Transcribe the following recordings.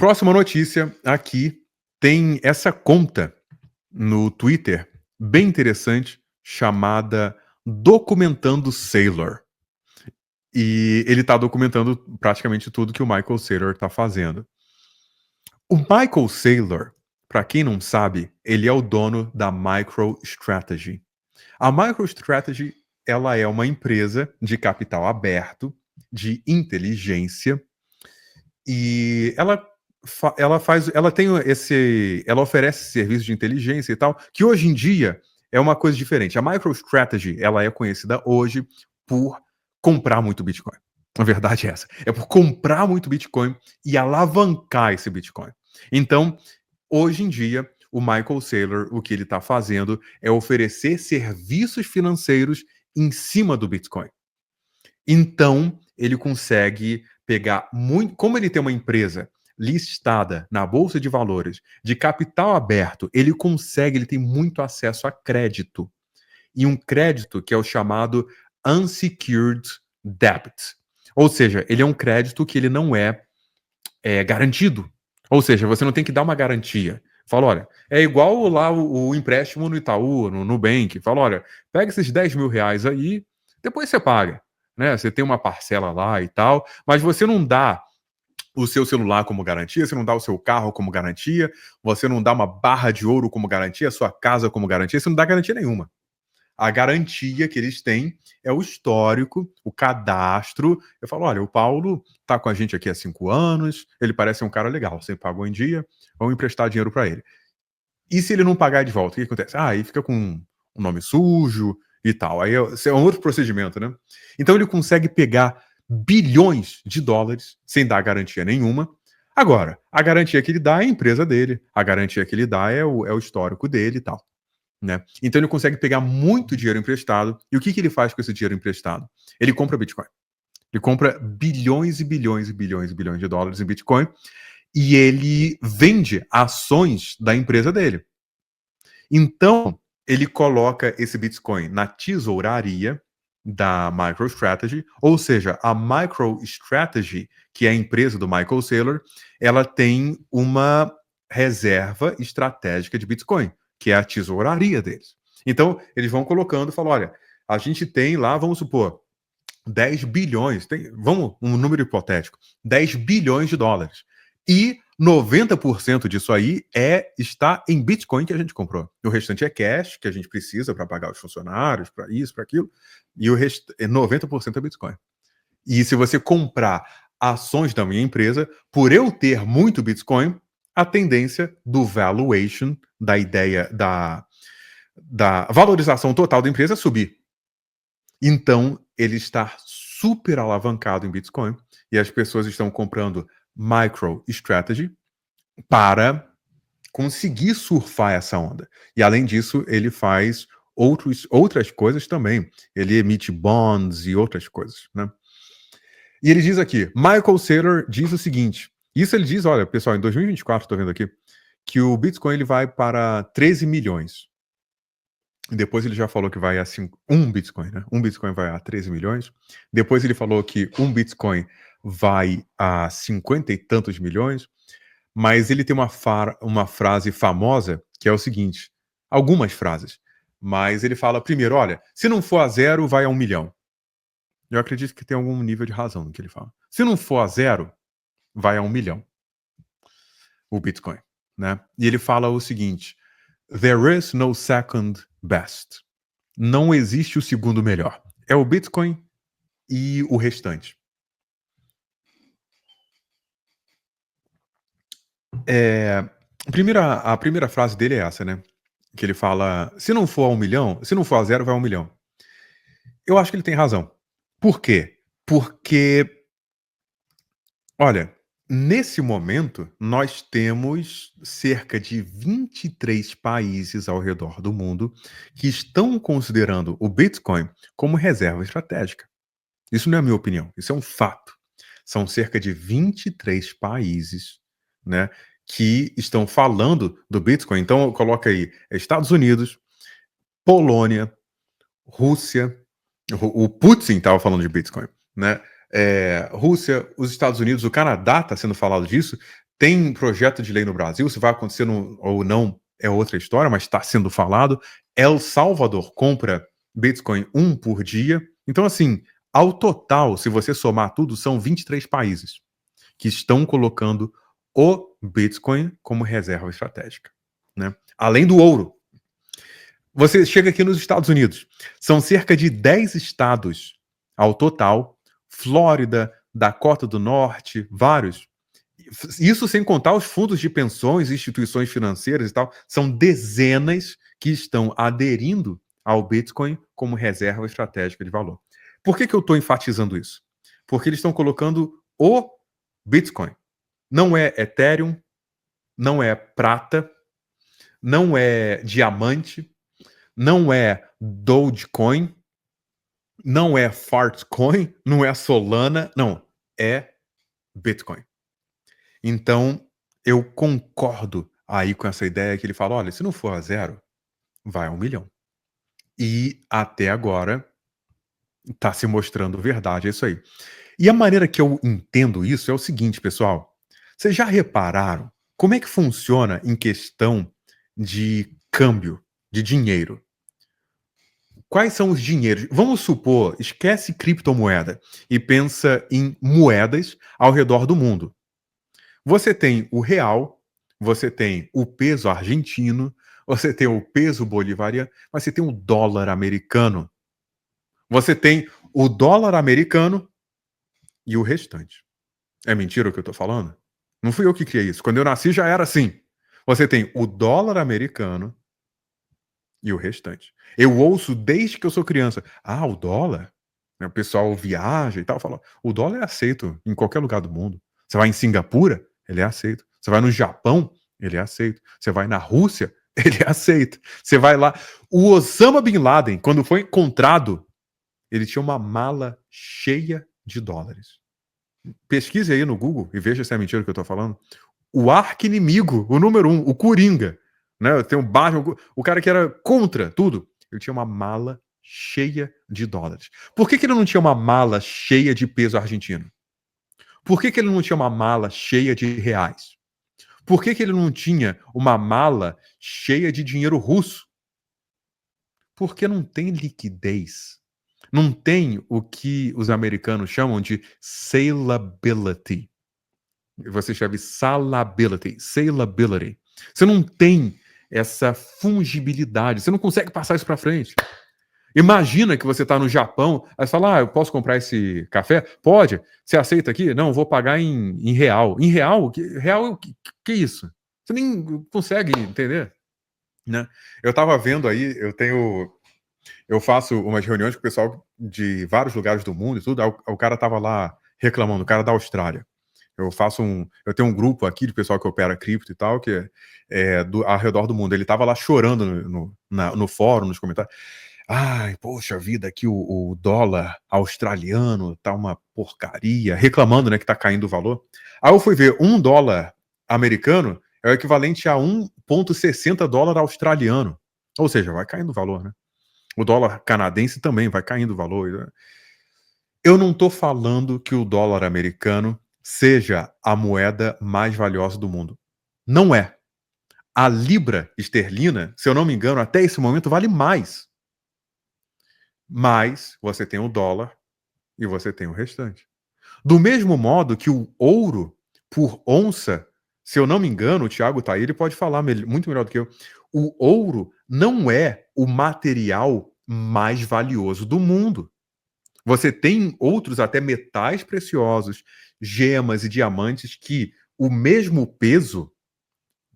Próxima notícia aqui tem essa conta no Twitter bem interessante chamada Documentando Sailor. E ele tá documentando praticamente tudo que o Michael Saylor tá fazendo. O Michael Saylor, para quem não sabe, ele é o dono da MicroStrategy. A MicroStrategy, ela é uma empresa de capital aberto, de inteligência, e ela oferece serviços de inteligência e tal, que hoje em dia é uma coisa diferente. A MicroStrategy, ela é conhecida hoje por comprar muito Bitcoin. A verdade é essa. É por comprar muito Bitcoin e alavancar esse Bitcoin. Então, hoje em dia, o Michael Saylor, o que ele está fazendo é oferecer serviços financeiros em cima do Bitcoin. Então, ele consegue pegar muito. Como ele tem uma empresa listada na Bolsa de Valores, de capital aberto, ele tem muito acesso a crédito. E um crédito que é o chamado unsecured debt. Ou seja, ele é um crédito que ele não é garantido. Ou seja, você não tem que dar uma garantia. Fala, olha, é igual lá o empréstimo no Itaú, no Nubank. Fala, olha, pega esses 10 mil reais aí, depois você paga. Né? Você tem uma parcela lá e tal, mas você não dá o seu celular como garantia, você não dá o seu carro como garantia, você não dá uma barra de ouro como garantia, a sua casa como garantia, você não dá garantia nenhuma. A garantia que eles têm é o histórico, o cadastro. Eu falo, olha, o Paulo tá com a gente aqui há 5 anos, ele parece um cara legal, você pagou em dia, vamos emprestar dinheiro para ele. E se ele não pagar de volta, o que acontece? Aí fica com um nome sujo e tal. Aí é um outro procedimento, né? Então ele consegue pegar bilhões de dólares sem dar garantia nenhuma. Agora, a garantia que ele dá é a empresa dele, a garantia que ele dá é o histórico dele e tal. Né? Então ele consegue pegar muito dinheiro emprestado. E o que ele faz com esse dinheiro emprestado? Ele compra Bitcoin. Ele compra bilhões e bilhões e bilhões e bilhões de dólares em Bitcoin e ele vende ações da empresa dele. Então, ele coloca esse Bitcoin na tesouraria da MicroStrategy, ou seja, a MicroStrategy, que é a empresa do Michael Saylor, ela tem uma reserva estratégica de Bitcoin, que é a tesouraria deles. Então, eles vão colocando e falam, olha, a gente tem lá, vamos supor, 10 bilhões, vamos, um número hipotético, 10 bilhões de dólares. E 90% disso aí está em Bitcoin que a gente comprou. O restante é cash, que a gente precisa para pagar os funcionários, para isso, para aquilo. E o 90% é Bitcoin. E se você comprar ações da minha empresa, por eu ter muito Bitcoin, a tendência do valuation, da ideia da valorização total da empresa é subir. Então, ele está super alavancado em Bitcoin e as pessoas estão comprando MicroStrategy para conseguir surfar essa onda. E além disso, ele faz outras coisas também. Ele emite bonds e outras coisas, né? E ele diz aqui, Michael Saylor diz o seguinte, isso ele diz, olha, pessoal, em 2024, estou vendo aqui, que o Bitcoin ele vai para 13 milhões. E depois ele já falou que vai a um Bitcoin, né? Um Bitcoin vai a 13 milhões. Depois ele falou que um Bitcoin vai a 50 e tantos milhões. Mas ele tem uma frase famosa que é o seguinte: algumas frases. Mas ele fala primeiro: olha, se não for a 0, vai a 1 milhão. Eu acredito que tem algum nível de razão no que ele fala. Se não for a 0, vai a 1 milhão. O Bitcoin, né? E ele fala o seguinte: there is no second best. Não existe o segundo melhor. É o Bitcoin e o restante. A primeira frase dele é essa, né? Que ele fala: se não for a 1 milhão, se não for a 0, vai a 1 milhão. Eu acho que ele tem razão. Por quê? Porque, olha, nesse momento, nós temos cerca de 23 países ao redor do mundo que estão considerando o Bitcoin como reserva estratégica. Isso não é a minha opinião, isso é um fato. São cerca de 23 países, né, que estão falando do Bitcoin. Então, coloca aí Estados Unidos, Polônia, Rússia, o Putin estava falando de Bitcoin, né? Rússia, os Estados Unidos, o Canadá está sendo falado disso. Tem projeto de lei no Brasil, se vai acontecer ou não é outra história, mas está sendo falado. El Salvador compra Bitcoin um por dia. Então, assim, ao total, se você somar tudo, são 23 países que estão colocando o Bitcoin como reserva estratégica, né? Além do ouro. Você chega aqui nos Estados Unidos, são cerca de 10 estados ao total, Flórida, Dakota do Norte, vários. Isso sem contar os fundos de pensões, instituições financeiras e tal, são dezenas que estão aderindo ao Bitcoin como reserva estratégica de valor. Por que eu estou enfatizando isso? Porque eles estão colocando o Bitcoin. Não é Ethereum, não é prata, não é diamante, não é Dogecoin, não é Fartcoin, não é Solana, não, é Bitcoin. Então, eu concordo aí com essa ideia que ele fala: olha, se não for a zero, vai a 1 milhão. E até agora está se mostrando verdade, é isso aí. E a maneira que eu entendo isso é o seguinte, pessoal. Vocês já repararam como é que funciona em questão de câmbio, de dinheiro? Quais são os dinheiros? Vamos supor, esquece criptomoeda e pensa em moedas ao redor do mundo. Você tem o real, você tem o peso argentino, você tem o peso bolivariano, mas você tem o dólar americano. Você tem o dólar americano e o restante. É mentira o que eu tô falando? Não fui eu que criei isso. Quando eu nasci já era assim. Você tem o dólar americano e o restante. Eu ouço desde que eu sou criança. Ah, o dólar? O pessoal viaja e tal, fala, o dólar é aceito em qualquer lugar do mundo. Você vai em Singapura, ele é aceito. Você vai no Japão, ele é aceito. Você vai na Rússia, ele é aceito. Você vai lá. O Osama Bin Laden, quando foi encontrado, ele tinha uma mala cheia de dólares. Pesquise aí no Google e veja se é mentira o que eu tô falando. O arqui-inimigo, o número 1, o Coringa, né? Tem um Batman, o cara que era contra tudo. Ele tinha uma mala cheia de dólares. Por que ele não tinha uma mala cheia de peso argentino? Por que ele não tinha uma mala cheia de reais? Por que ele não tinha uma mala cheia de dinheiro russo? Porque não tem liquidez. Não tem o que os americanos chamam de salability. Você escreve salability. Você não tem essa fungibilidade. Você não consegue passar isso para frente. Imagina que você está no Japão, aí você fala, eu posso comprar esse café? Pode. Você aceita aqui? Não, vou pagar em real. Em real? Real, que é isso? Você nem consegue entender, né? Eu estava vendo aí, eu faço umas reuniões com o pessoal de vários lugares do mundo e tudo, aí o cara estava lá reclamando, o cara da Austrália. Eu tenho um grupo aqui de pessoal que opera cripto e tal, que ao redor do mundo. Ele estava lá chorando no fórum, nos comentários. Ai, poxa vida, aqui o dólar australiano tá uma porcaria, reclamando, né, que tá caindo o valor. Aí eu fui ver, $1 americano é o equivalente a 1,60 dólar australiano. Ou seja, vai caindo o valor, né? O dólar canadense também vai caindo o valor. Eu não tô falando que o dólar americano seja a moeda mais valiosa do mundo. Não é. A libra esterlina, se eu não me engano, até esse momento vale mais. Mas você tem o dólar e você tem o restante. Do mesmo modo que o ouro por onça, se eu não me engano, o Thiago tá aí, ele pode falar muito melhor do que eu. O ouro não é o material mais valioso do mundo. Você tem outros, até metais preciosos, gemas e diamantes, que o mesmo peso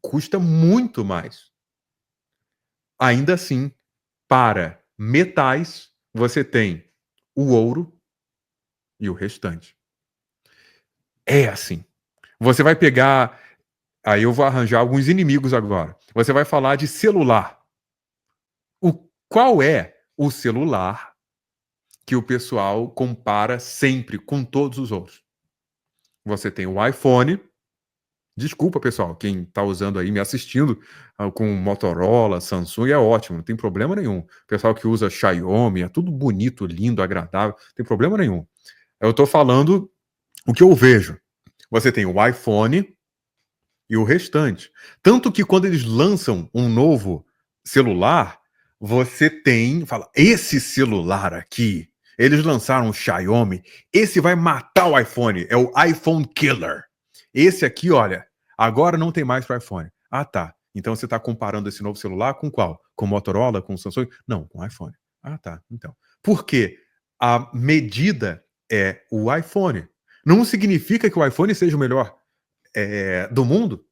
custa muito mais. Ainda assim, para metais, você tem o ouro e o restante. É assim. Você vai pegar. Aí eu vou arranjar alguns inimigos agora. Você vai falar de celular. Qual é o celular que o pessoal compara sempre com todos os outros? Você tem o iPhone. Desculpa, pessoal, quem está usando aí, me assistindo com Motorola, Samsung, é ótimo, não tem problema nenhum. Pessoal que usa Xiaomi, é tudo bonito, lindo, agradável, não tem problema nenhum. Eu estou falando o que eu vejo. Você tem o iPhone, e o restante. Tanto que quando eles lançam um novo celular, você tem, fala, esse celular aqui, eles lançaram o Xiaomi, esse vai matar o iPhone, é o iPhone Killer. Esse aqui, olha, agora não tem mais para iPhone. Ah, tá. Então você está comparando esse novo celular com qual? Com Motorola, com Samsung? Não, com iPhone. Ah, tá. Então. Por quê? A medida é o iPhone. Não significa que o iPhone seja o melhor do mundo.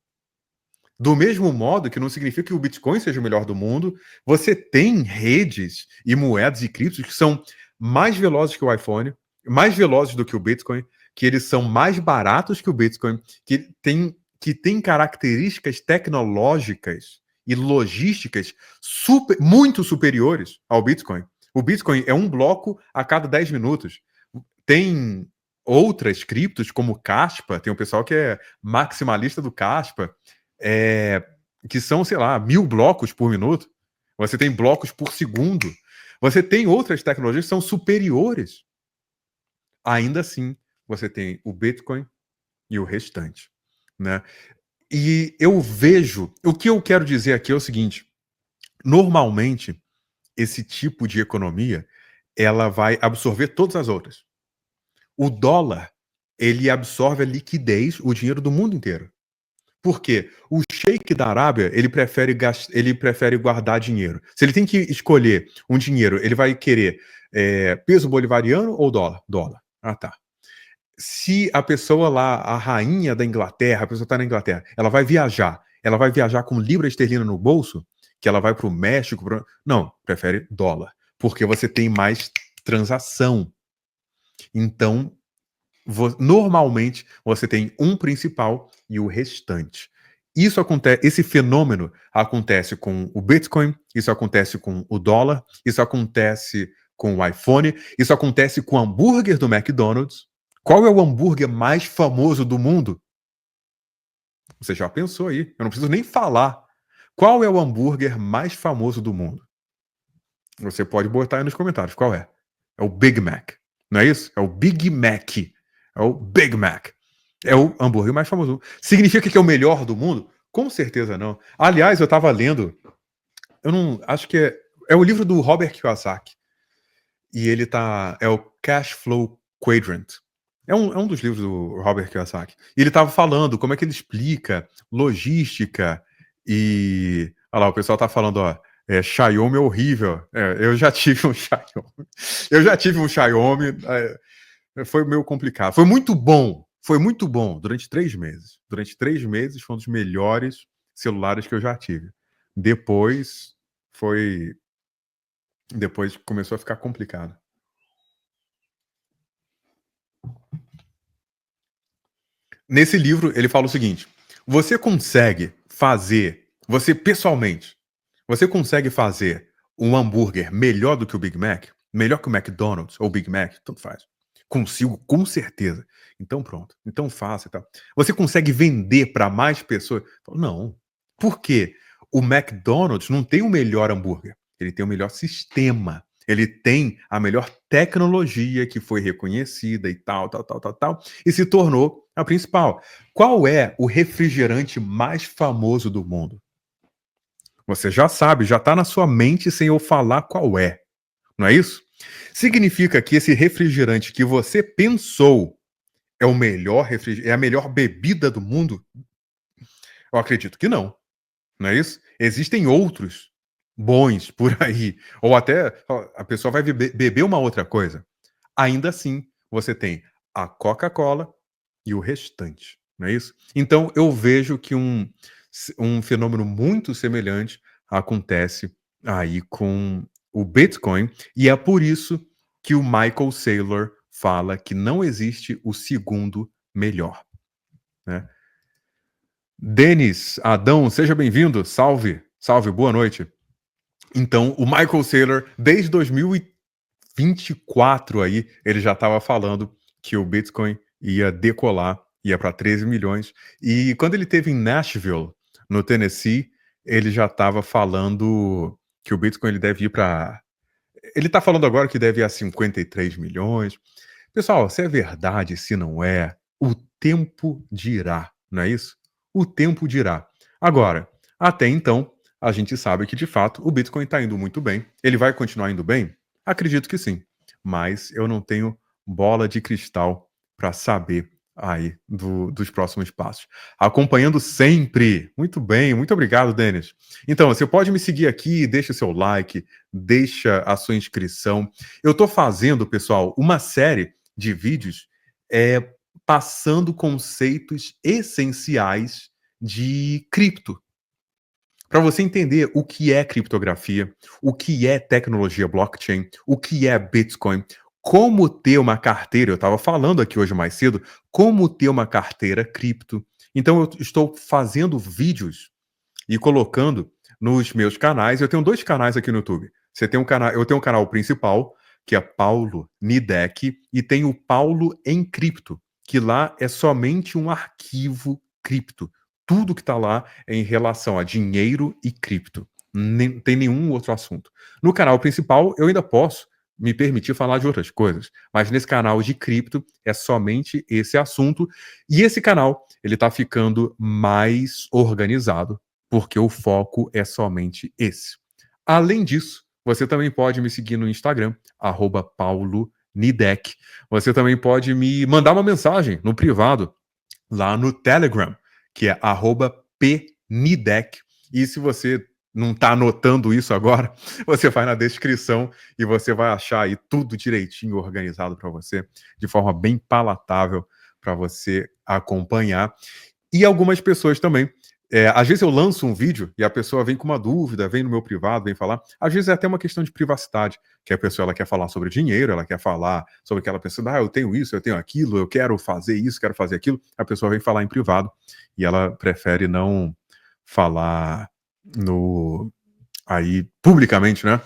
Do mesmo modo que não significa que o Bitcoin seja o melhor do mundo, você tem redes e moedas e criptos que são mais velozes que o iPhone, mais velozes do que o Bitcoin, que eles são mais baratos que o Bitcoin, que tem características tecnológicas e logísticas muito superiores ao Bitcoin. O Bitcoin é um bloco a cada 10 minutos. Tem outras criptos, como Caspa, tem um pessoal que é maximalista do Caspa, é, que são, sei lá, 1000 blocos por minuto. Você tem blocos por segundo. Você tem outras tecnologias que são superiores. Ainda assim, você tem o Bitcoin e o restante, né? E eu vejo, o que eu quero dizer aqui é o seguinte: normalmente esse tipo de economia ela vai absorver todas as outras. O dólar, ele absorve a liquidez, o dinheiro do mundo inteiro. Por quê? O sheik da Arábia, ele prefere guardar dinheiro. Se ele tem que escolher um dinheiro, ele vai querer peso bolivariano ou dólar? Dólar. Ah, tá. Se a pessoa lá, a rainha da Inglaterra, a pessoa está na Inglaterra, ela vai viajar com libra esterlina no bolso, que ela vai para o México, não, prefere dólar, porque você tem mais transação. Então, normalmente você tem um principal e o restante. Isso acontece, esse fenômeno acontece com o Bitcoin, isso acontece com o dólar, isso acontece com o iPhone, isso acontece com o hambúrguer do McDonald's. Qual é o hambúrguer mais famoso do mundo? Você já pensou aí? Eu não preciso nem falar. Qual é o hambúrguer mais famoso do mundo? Você pode botar aí nos comentários. Qual é? É o Big Mac. Não é isso? É o Big Mac. É o Big Mac. É o hambúrguer mais famoso. Significa que é o melhor do mundo? Com certeza não. Aliás, eu estava lendo, eu não acho que é o livro do Robert Kiyosaki. E ele é o Cash Flow Quadrant. É um dos livros do Robert Kiyosaki. E ele estava falando como é que ele explica logística e. Olha lá, o pessoal tá falando, ó. Xiaomi é horrível. Eu já tive um Xiaomi. Eu já tive um Xiaomi. Foi meio complicado. Foi muito bom. Foi muito bom durante 3 meses. Durante 3 meses foi um dos melhores celulares que eu já tive. Depois foi. Depois começou a ficar complicado. Nesse livro, ele fala o seguinte: você pessoalmente, você consegue fazer um hambúrguer melhor do que o Big Mac? Melhor que o McDonald's ou o Big Mac? Tanto faz. Consigo, com certeza. Então pronto. Então faça e tal. Você consegue vender para mais pessoas? Não. Por quê? O McDonald's não tem o melhor hambúrguer. Ele tem o melhor sistema. Ele tem a melhor tecnologia que foi reconhecida e tal, tal, tal, tal, tal, e se tornou a principal. Qual é o refrigerante mais famoso do mundo? Você já sabe, já está na sua mente sem eu falar qual é. Não é isso? Significa que esse refrigerante que você pensou é o melhor refrigerante, é a melhor bebida do mundo? Eu acredito que não. Não é isso? Existem outros bons por aí. Ou até a pessoa vai beber uma outra coisa. Ainda assim, você tem a Coca-Cola e o restante. Não é isso? Então, eu vejo que um fenômeno muito semelhante acontece aí com o Bitcoin. E é por isso que o Michael Saylor fala que não existe o segundo melhor. Né? Denis Adão, seja bem-vindo. Salve, salve, boa noite. Então, o Michael Saylor, desde 2024 aí, ele já estava falando que o Bitcoin ia decolar, ia para 13 milhões. E quando ele esteve em Nashville, no Tennessee, ele já estava falando que o Bitcoin ele deve ir para. Ele está falando agora que deve ir a 53 milhões. Pessoal, se é verdade, se não é, o tempo dirá, não é isso? o tempo dirá. Agora, até então, a gente sabe que de fato o Bitcoin está indo muito bem. Ele vai continuar indo bem? Acredito que sim, mas eu não tenho bola de cristal para saber aí dos próximos passos. Acompanhando sempre. Muito bem, muito obrigado, Denis. Então, você pode me seguir aqui, deixa o seu like, deixa a sua inscrição. Eu estou fazendo, pessoal, uma série de vídeos passando conceitos essenciais de cripto. Para você entender o que é criptografia, o que é tecnologia blockchain, o que é Bitcoin, como ter uma carteira, eu estava falando aqui hoje mais cedo, como ter uma carteira cripto. Então eu estou fazendo vídeos e colocando nos meus canais. Eu tenho 2 canais aqui no YouTube. Eu tenho um canal principal, que é Paulo Nidec, e tem o Paulo em Cripto, que lá é somente um arquivo cripto. Tudo que está lá é em relação a dinheiro e cripto. Nem tem nenhum outro assunto. No canal principal, eu ainda posso me permitir falar de outras coisas, mas nesse canal de cripto é somente esse assunto. E esse canal, ele está ficando mais organizado, porque o foco é somente esse. Além disso, você também pode me seguir no Instagram, @paulonidec. Você também pode me mandar uma mensagem no privado, lá no Telegram, que é @pnidec. E se você não está anotando isso agora, você vai na descrição e você vai achar aí tudo direitinho organizado para você, de forma bem palatável para você acompanhar. E algumas pessoas também. Às vezes eu lanço um vídeo e a pessoa vem com uma dúvida, vem no meu privado, vem falar. Às vezes é até uma questão de privacidade, que a pessoa ela quer falar sobre dinheiro, ela quer falar sobre aquela pessoa, eu tenho isso, eu tenho aquilo, eu quero fazer isso, quero fazer aquilo. A pessoa vem falar em privado e ela prefere não falar no aí publicamente, né?